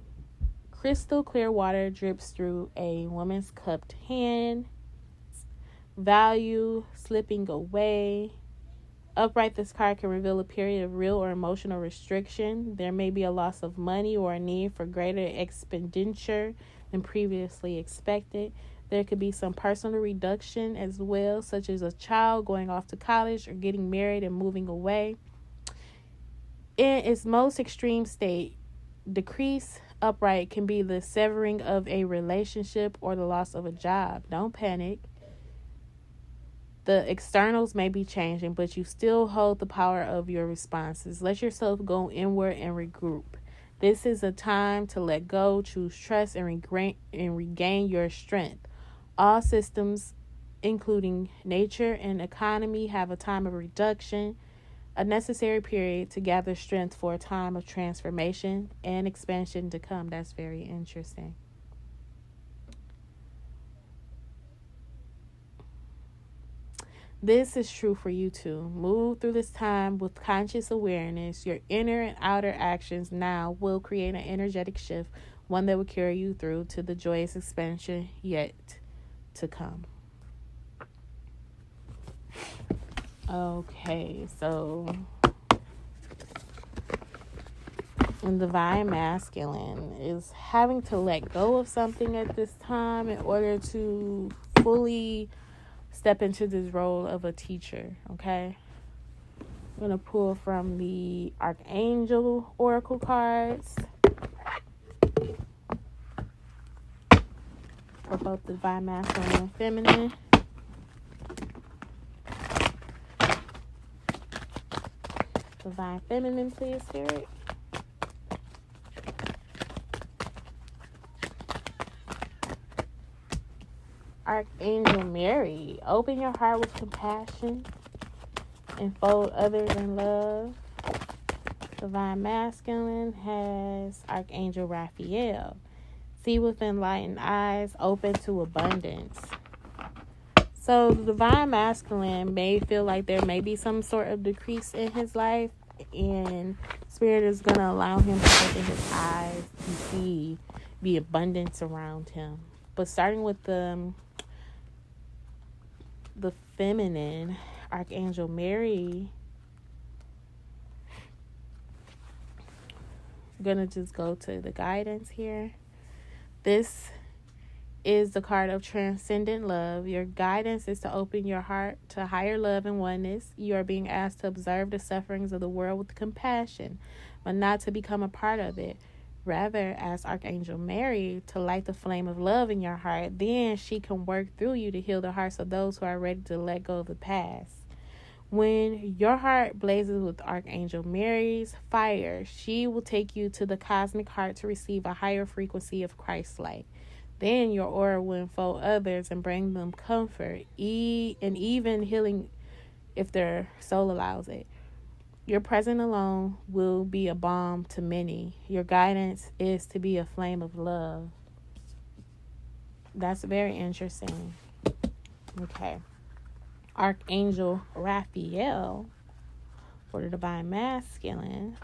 Crystal clear water drips through a woman's cupped hand. Value slipping away. Upright, this card can reveal a period of real or emotional restriction. There may be a loss of money or a need for greater expenditure than previously expected. There could be some personal reduction as well, such as a child going off to college or getting married and moving away. In its most extreme state, decrease upright can be the severing of a relationship or the loss of a job. Don't panic. The externals may be changing, but you still hold the power of your responses. Let yourself go inward and regroup. This is a time to let go, choose trust, and regain your strength. All systems, including nature and economy, have a time of reduction, a necessary period to gather strength for a time of transformation and expansion to come. That's very interesting. This is true for you too. Move through this time with conscious awareness. Your inner and outer actions now will create an energetic shift, one that will carry you through to the joyous expansion yet to come. Okay, so the Divine Masculine is having to let go of something at this time in order to fully step into this role of a teacher, okay? I'm going to pull from the Archangel Oracle cards for both the Divine Masculine and Feminine. Divine Feminine, please, Spirit. Archangel Mary, open your heart with compassion and fold others in love. Divine Masculine has Archangel Raphael. See with enlightened eyes, open to abundance. So the Divine Masculine may feel like there may be some sort of decrease in his life, and Spirit is going to allow him to open his eyes to see the abundance around him. But starting with the Feminine, Archangel Mary, I'm going to just go to the guidance here. This is the card of transcendent love. Your guidance is to open your heart to higher love and oneness. You are being asked to observe the sufferings of the world with compassion, but not to become a part of it. Rather, ask Archangel Mary to light the flame of love in your heart. Then she can work through you to heal the hearts of those who are ready to let go of the past. When your heart blazes with Archangel Mary's fire, she will take you to the cosmic heart to receive a higher frequency of Christ light. Then your aura will enfold others and bring them comfort, and even healing if their soul allows it. Your presence alone will be a balm to many. Your guidance is to be a flame of love. That's very interesting. Okay. Archangel Raphael for the Divine Masculine.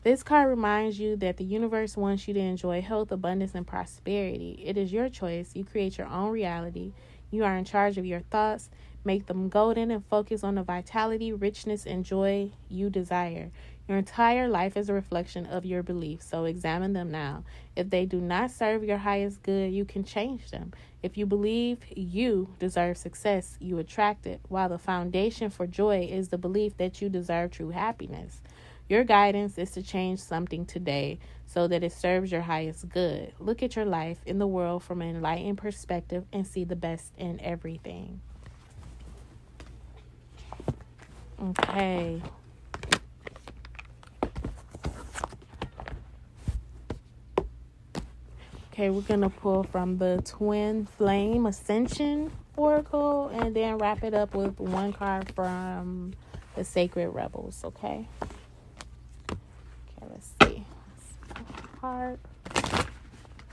This card reminds you that the universe wants you to enjoy health, abundance, and prosperity. It is your choice. You create your own reality. You are in charge of your thoughts. Make them golden and focus on the vitality, richness, and joy you desire. Your entire life is a reflection of your beliefs, so examine them now. If they do not serve your highest good, you can change them. If you believe you deserve success, you attract it, while the foundation for joy is the belief that you deserve true happiness. Your guidance is to change something today so that it serves your highest good. Look at your life in the world from an enlightened perspective and see the best in everything. Okay. Okay, we're going to pull from the Twin Flame Ascension Oracle and then wrap it up with one card from the Sacred Rebels, okay? Okay, let's see. Card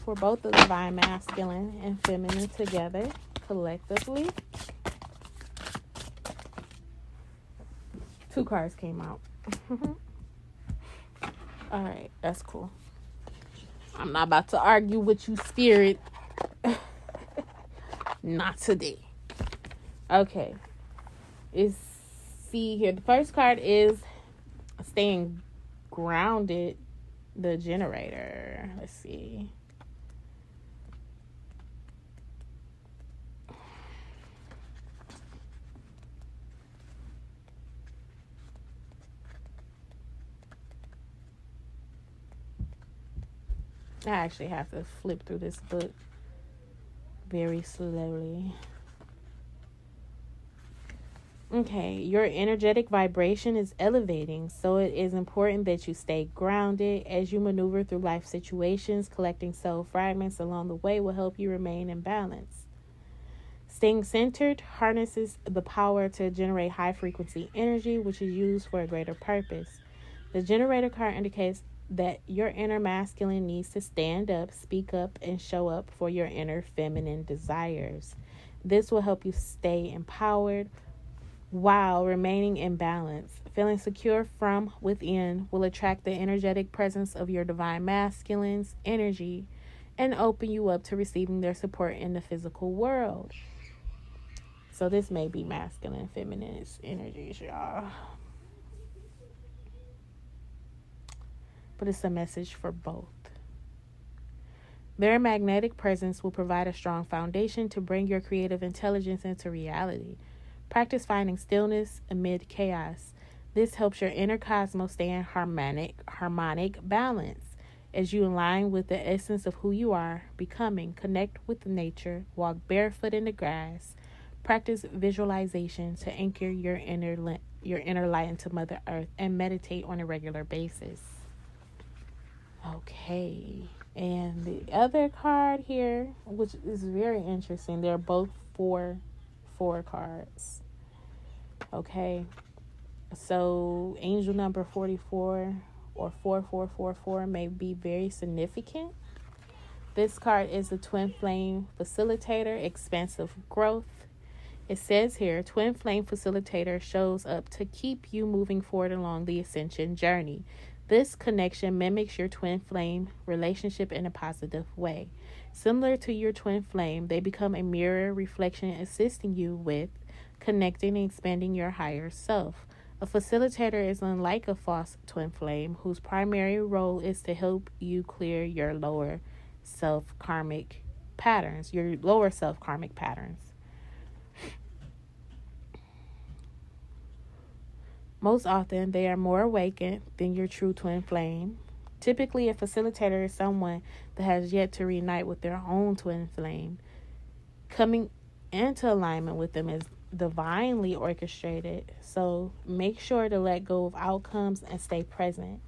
for both the Divine Masculine and Feminine together collectively. 2 cards came out. All right, that's cool. I'm not about to argue with you, Spirit. Not today. Okay. See here. The first card is staying grounded. The Generator. Let's see. I actually have to flip through this book very slowly. Okay, your energetic vibration is elevating, so it is important that you stay grounded as you maneuver through life situations. Collecting soul fragments along the way will help you remain in balance. Staying centered harnesses the power to generate high frequency energy, which is used for a greater purpose. The Generator card indicates that your inner masculine needs to stand up, speak up, and show up for your inner feminine desires. This will help you stay empowered while remaining in balance. Feeling secure from within will attract the energetic presence of your Divine Masculine's energy and open you up to receiving their support in the physical world. So this may be masculine and feminine energies, y'all. But it's a message for both. Their magnetic presence will provide a strong foundation to bring your creative intelligence into reality. Practice finding stillness amid chaos. This helps your inner cosmos stay in harmonic balance as you align with the essence of who you are becoming. Connect with nature, walk barefoot in the grass, practice visualization to anchor your inner light into Mother Earth, and meditate on a regular basis. Okay, and the other card here, which is very interesting, they're both four cards. Okay, so angel number 44 or 4444 may be very significant. This card is the Twin Flame Facilitator, Expansive Growth. It says here, Twin Flame Facilitator shows up to keep you moving forward along the ascension journey. This connection mimics your twin flame relationship in a positive way. Similar to your twin flame, they become a mirror reflection, assisting you with connecting and expanding your higher self. A facilitator is unlike a false twin flame, whose primary role is to help you clear your lower self-karmic patterns. Most often, they are more awakened than your true twin flame. Typically, a facilitator is someone that has yet to reunite with their own twin flame, coming into alignment with them is divinely orchestrated. So make sure to let go of outcomes and stay present.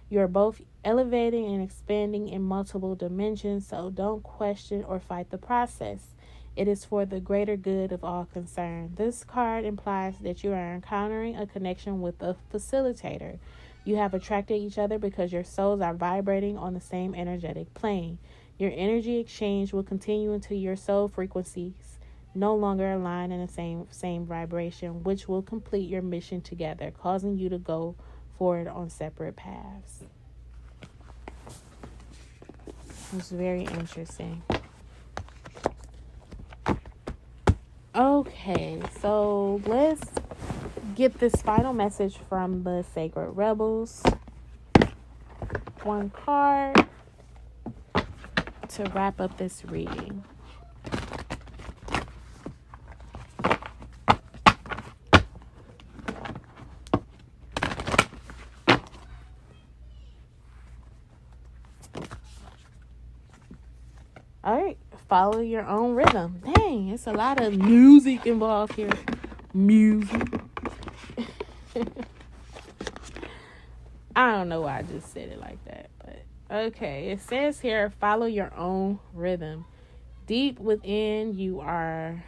You are both elevating and expanding in multiple dimensions, so don't question or fight the process. It is for the greater good of all concerned. This card implies that you are encountering a connection with a facilitator. You have attracted each other because your souls are vibrating on the same energetic plane. Your energy exchange will continue until your soul frequencies no longer align in the same vibration, which will complete your mission together, causing you to go forward on separate paths. It's very interesting. Okay, so let's get this final message from the Sacred Rebels. One card to wrap up this reading. All right, follow your own rhythm. Dang, it's a lot of music involved here. Music. I don't know why I just said it like that, but okay. It says here, follow your own rhythm. Deep within you are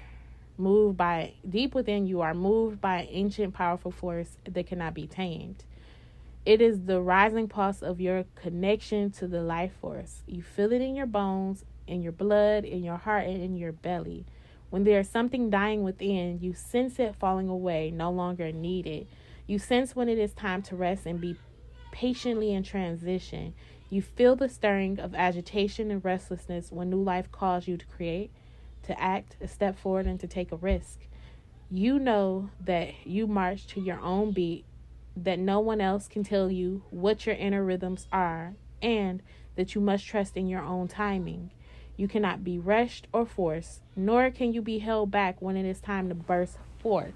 moved by an ancient, powerful force that cannot be tamed. It is the rising pulse of your connection to the life force. You feel it in your bones, in your blood, in your heart, and in your belly. When there is something dying within, you sense it falling away, no longer needed. You sense when it is time to rest and be patiently in transition. You feel the stirring of agitation and restlessness when new life calls you to create, to act, to step forward, and to take a risk. You know that you march to your own beat, that no one else can tell you what your inner rhythms are, and that you must trust in your own timing. You cannot be rushed or forced, nor can you be held back when it is time to burst forth.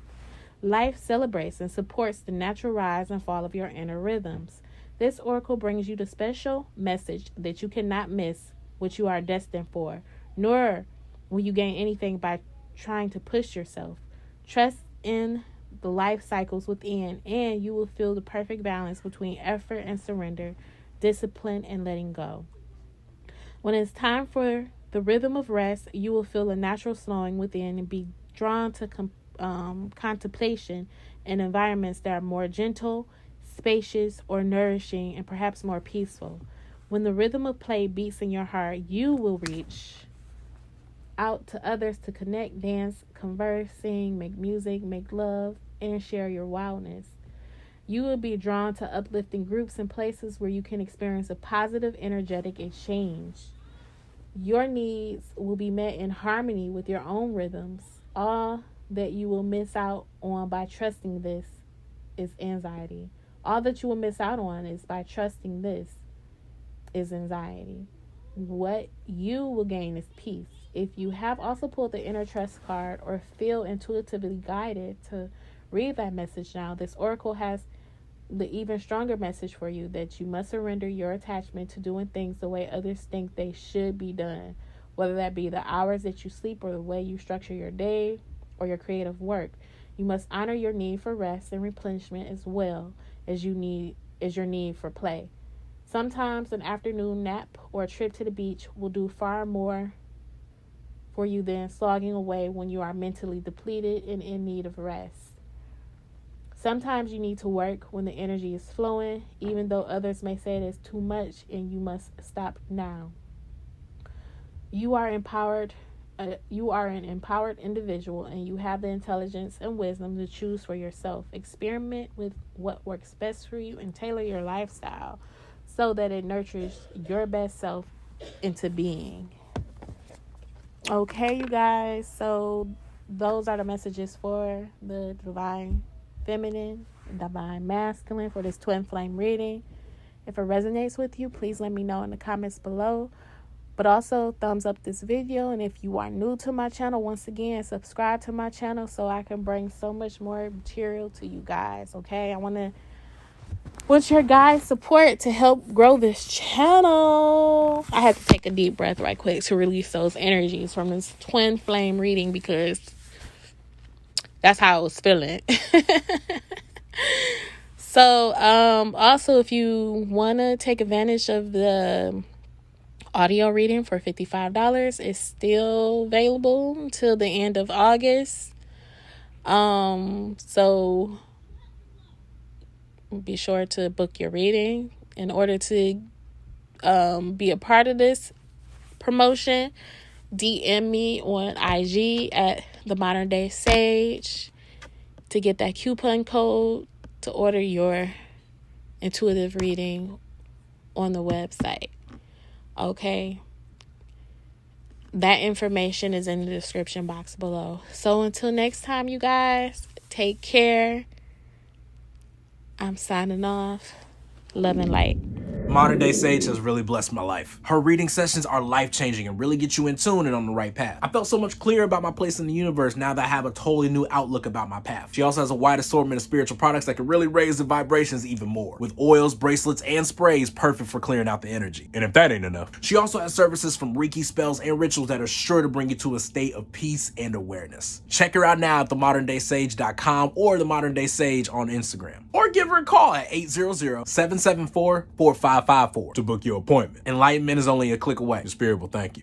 Life celebrates and supports the natural rise and fall of your inner rhythms. This oracle brings you the special message that you cannot miss what you are destined for, nor will you gain anything by trying to push yourself. Trust in the life cycles within, and you will feel the perfect balance between effort and surrender, discipline and letting go. When it's time for the rhythm of rest, you will feel a natural slowing within and be drawn to contemplation in environments that are more gentle, spacious, or nourishing, and perhaps more peaceful. When the rhythm of play beats in your heart, you will reach out to others to connect, dance, converse, sing, make music, make love, and share your wildness. You will be drawn to uplifting groups and places where you can experience a positive, energetic exchange. Your needs will be met in harmony with your own rhythms. All that you will miss out on by trusting this is anxiety. All that you will miss out on is by trusting this is anxiety. What you will gain is peace. If you have also pulled the inner trust card or feel intuitively guided to read that message now, this oracle has the even stronger message for you that you must surrender your attachment to doing things the way others think they should be done, whether that be the hours that you sleep or the way you structure your day or your creative work. You must honor your need for rest and replenishment as well as your need for play. Sometimes an afternoon nap or a trip to the beach will do far more for you than slogging away when you are mentally depleted and in need of rest. Sometimes you need to work when the energy is flowing, even though others may say it is too much and you must stop now. You are empowered. You are an empowered individual and you have the intelligence and wisdom to choose for yourself. Experiment with what works best for you and tailor your lifestyle so that it nurtures your best self into being. Okay, you guys. So those are the messages for the divine feminine, divine masculine for this twin flame reading. If it resonates with you, please let me know in the comments below. But also thumbs up this video, and if you are new to my channel, once again subscribe to my channel so I can bring so much more material to you guys. Okay, I want to want your guys' support to help grow this channel. I had to take a deep breath right quick to release those energies from this twin flame reading because that's how I was feeling. So, also, if you want to take advantage of the audio reading for $55, it's still available until the end of August. So be sure to book your reading. In order to be a part of this promotion, DM me on IG at the Modern Day Sage to get that coupon code to order your intuitive reading on the website. Okay. That information is in the description box below. So until next time, you guys, take care. I'm signing off. Love and light. Modern Day Sage has really blessed my life. Her reading sessions are life-changing and really get you in tune and on the right path. I felt so much clearer about my place in the universe now that I have a totally new outlook about my path. She also has a wide assortment of spiritual products that can really raise the vibrations even more, with oils, bracelets, and sprays perfect for clearing out the energy. And if that ain't enough, she also has services from Reiki spells and rituals that are sure to bring you to a state of peace and awareness. Check her out now at themoderndaysage.com or The Modern Day Sage on Instagram. Or give her a call at 800-774-4554 to book your appointment. Enlightenment is only a click away. The spirit will thank you.